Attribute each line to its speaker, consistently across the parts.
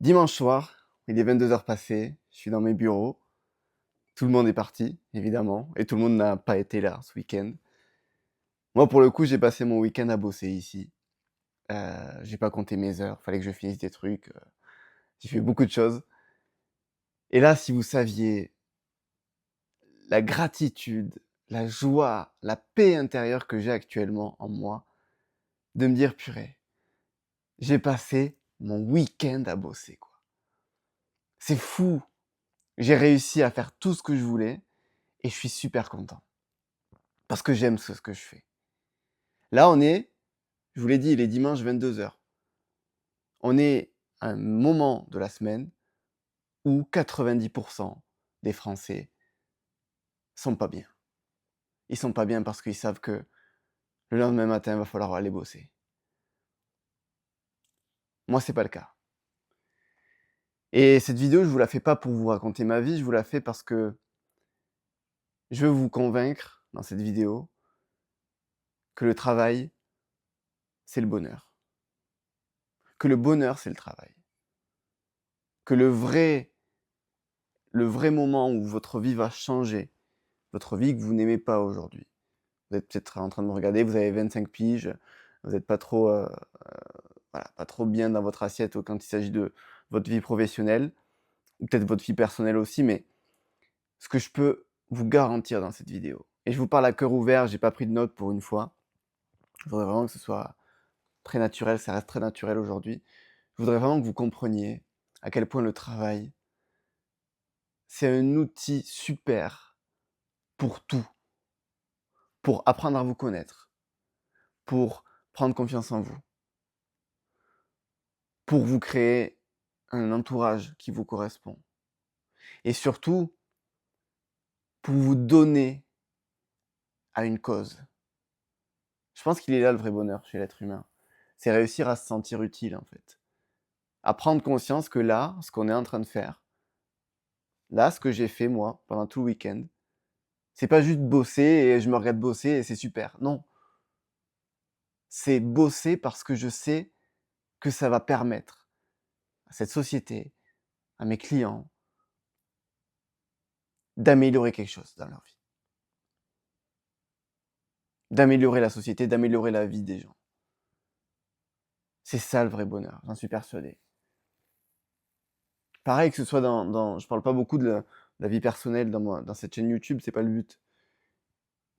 Speaker 1: Dimanche soir, il est 22 heures passées, je suis dans mes bureaux, tout le monde est parti, évidemment, et tout le monde n'a pas été là ce week-end. Moi, pour le coup, j'ai passé mon week-end à bosser ici. J'ai pas compté mes heures, fallait que je finisse des trucs, j'ai fait beaucoup de choses. Et là, si vous saviez la gratitude, la joie, la paix intérieure que j'ai actuellement en moi, de me dire: «Purée, j'ai passé mon week-end à bosser, quoi». C'est fou! J'ai réussi à faire tout ce que je voulais et je suis super content. Parce que j'aime ce que je fais. Là, je vous l'ai dit, il est dimanche 22 heures. On est à un moment de la semaine où 90 des Français sont pas bien. Ils sont pas bien parce qu'ils savent que le lendemain matin, il va falloir aller bosser. Moi, c'est pas le cas. Et cette vidéo, je vous la fais pas pour vous raconter ma vie, je vous la fais parce que je veux vous convaincre dans cette vidéo que le travail, c'est le bonheur. Que le bonheur, c'est le travail. Que le vrai moment où votre vie va changer, votre vie que vous n'aimez pas aujourd'hui. Vous êtes peut-être en train de me regarder, vous avez 25 piges, vous n'êtes pas trop, voilà, pas trop bien dans votre assiette quand il s'agit de votre vie professionnelle, ou peut-être votre vie personnelle aussi, mais ce que je peux vous garantir dans cette vidéo, et je vous parle à cœur ouvert, j'ai pas pris de notes pour une fois, je voudrais vraiment que ce soit très naturel, ça reste très naturel aujourd'hui. Je voudrais vraiment que vous compreniez à quel point le travail, c'est un outil super pour tout, pour apprendre à vous connaître, pour prendre confiance en vous, pour vous créer un entourage qui vous correspond et surtout pour vous donner à une cause. Je pense qu'il est là le vrai bonheur chez l'être humain. C'est réussir à se sentir utile en fait. À prendre conscience que là, ce qu'on est en train de faire, là, ce que j'ai fait moi pendant tout le week-end, c'est pas juste bosser et je me regarde bosser et c'est super. Non, c'est bosser parce que je sais que ça va permettre à cette société, à mes clients, d'améliorer quelque chose dans leur vie. D'améliorer la société, d'améliorer la vie des gens. C'est ça le vrai bonheur, j'en suis persuadé. Pareil que ce soit je parle pas beaucoup de la vie personnelle dans cette chaîne YouTube, c'est pas le but.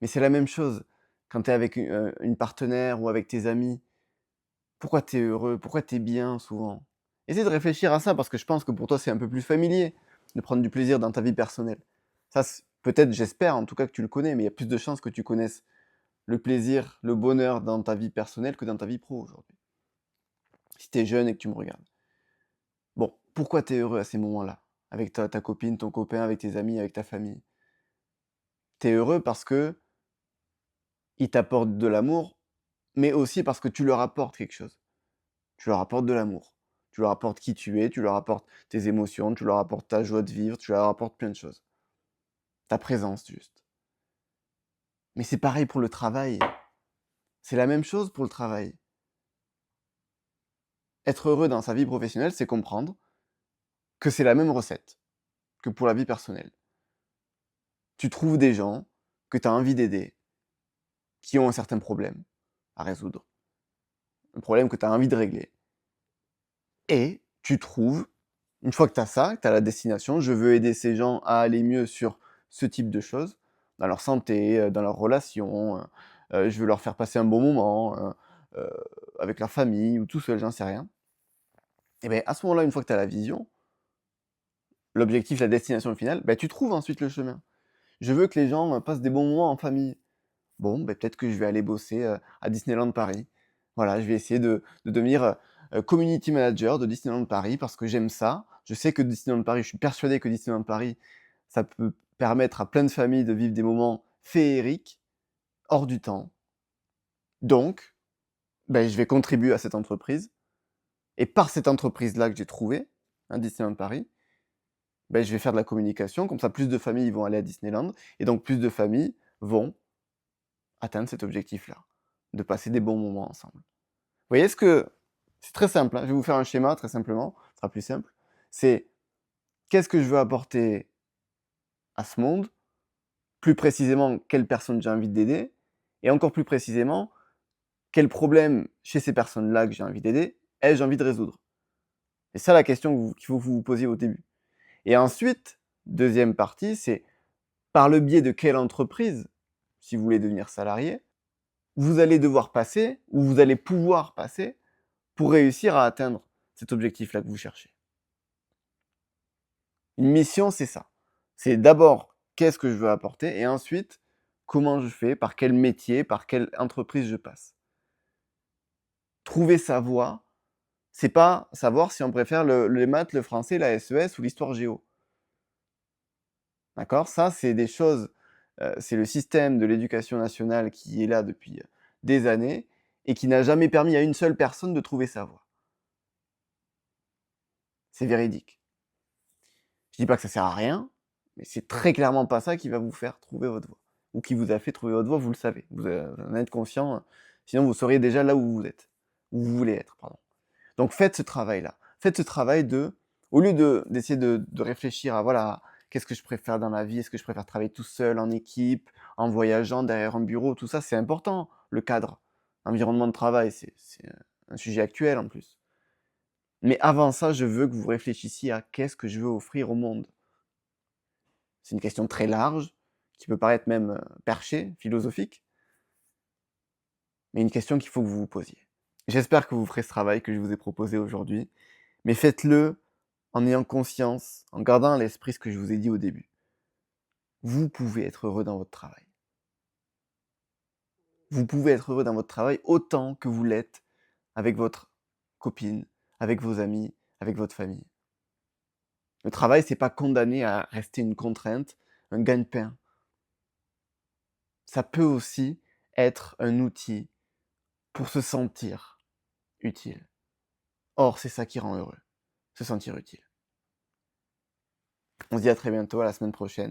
Speaker 1: Mais c'est la même chose quand tu es avec une partenaire ou avec tes amis. Pourquoi tu es heureux? Pourquoi tu es bien souvent? Essaie de réfléchir à ça parce que je pense que pour toi, c'est un peu plus familier de prendre du plaisir dans ta vie personnelle. Ça, peut-être, j'espère en tout cas que tu le connais, mais il y a plus de chances que tu connaisses le plaisir, le bonheur dans ta vie personnelle que dans ta vie pro aujourd'hui. Si tu es jeune et que tu me regardes. Bon, pourquoi tu es heureux à ces moments-là? Avec ta copine, ton copain, avec tes amis, avec ta famille? Tu es heureux parce qu'ils t'apportent de l'amour, mais aussi parce que tu leur apportes quelque chose. Tu leur apportes de l'amour. Tu leur apportes qui tu es, tu leur apportes tes émotions, tu leur apportes ta joie de vivre, tu leur apportes plein de choses. Ta présence juste. Mais c'est pareil pour le travail. C'est la même chose pour le travail. Être heureux dans sa vie professionnelle, c'est comprendre que c'est la même recette que pour la vie personnelle. Tu trouves des gens que tu as envie d'aider, qui ont un certain problème à résoudre, un problème que tu as envie de régler. Et tu trouves, une fois que tu as ça, que tu as la destination, je veux aider ces gens à aller mieux sur ce type de choses, dans leur santé, dans leurs relations, je veux leur faire passer un bon moment, avec leur famille ou tout seul, j'en sais rien. Et beh, à ce moment-là, une fois que tu as la vision, l'objectif, la destination finale, bah, tu trouves ensuite le chemin. Je veux que les gens, passent des bons moments en famille. Bon, beh, peut-être que je vais aller bosser, à Disneyland Paris. Voilà, je vais essayer de devenir, community manager de Disneyland Paris parce que j'aime ça. Je sais que Disneyland Paris je suis persuadé que Disneyland Paris, ça peut permettre à plein de familles de vivre des moments féeriques, hors du temps. Donc, beh, je vais contribuer à cette entreprise et par cette entreprise-là que j'ai trouvée, hein, Disneyland Paris, beh, je vais faire de la communication, comme ça plus de familles vont aller à Disneyland et donc plus de familles vont atteindre cet objectif-là, de passer des bons moments ensemble. Vous voyez ce que c'est très simple, hein, je vais vous faire un schéma très simplement, sera plus simple. C'est qu'est-ce que je veux apporter à ce monde? Plus précisément, quelle personne j'ai envie d'aider? Et encore plus précisément, quel problème chez ces personnes-là que j'ai envie d'aider, ai-je envie de résoudre? C'est ça la question qu'il faut que vous vous posiez au début. Et ensuite, deuxième partie, c'est par le biais de quelle entreprise, si vous voulez devenir salarié, vous allez devoir passer ou vous allez pouvoir passer pour réussir à atteindre cet objectif-là que vous cherchez. Une mission, c'est ça. C'est d'abord qu'est-ce que je veux apporter et ensuite comment je fais, par quel métier, par quelle entreprise je passe. Trouver sa voie, c'est pas savoir si on préfère les maths, le français, la SES ou l'histoire géo. D'accord? Ça, c'est des choses, c'est le système de l'éducation nationale qui est là depuis, des années et qui n'a jamais permis à une seule personne de trouver sa voie. C'est véridique. Je dis pas que ça sert à rien, mais c'est très clairement pas ça qui va vous faire trouver votre voie. Ou qui vous a fait trouver votre voie, vous le savez. Vous en êtes conscient, sinon vous seriez déjà là où vous êtes. Où vous voulez être, pardon. Donc faites ce travail-là. Faites ce travail au lieu d'essayer de réfléchir à voilà, qu'est-ce que je préfère dans la vie? Est-ce que je préfère travailler tout seul, en équipe, en voyageant, derrière un bureau? Tout ça, c'est important, le cadre. Environnement de travail, c'est un sujet actuel en plus. Mais avant ça, je veux que vous réfléchissiez à qu'est-ce que je veux offrir au monde? C'est une question très large, qui peut paraître même, perchée, philosophique, mais une question qu'il faut que vous vous posiez. J'espère que vous ferez ce travail que je vous ai proposé aujourd'hui, mais faites-le en ayant conscience, en gardant à l'esprit ce que je vous ai dit au début. Vous pouvez être heureux dans votre travail. Vous pouvez être heureux dans votre travail autant que vous l'êtes avec votre copine, avec vos amis, avec votre famille. Le travail, c'est pas condamné à rester une contrainte, un gagne-pain. Ça peut aussi être un outil pour se sentir utile. Or, c'est ça qui rend heureux, se sentir utile. On se dit à très bientôt, à la semaine prochaine.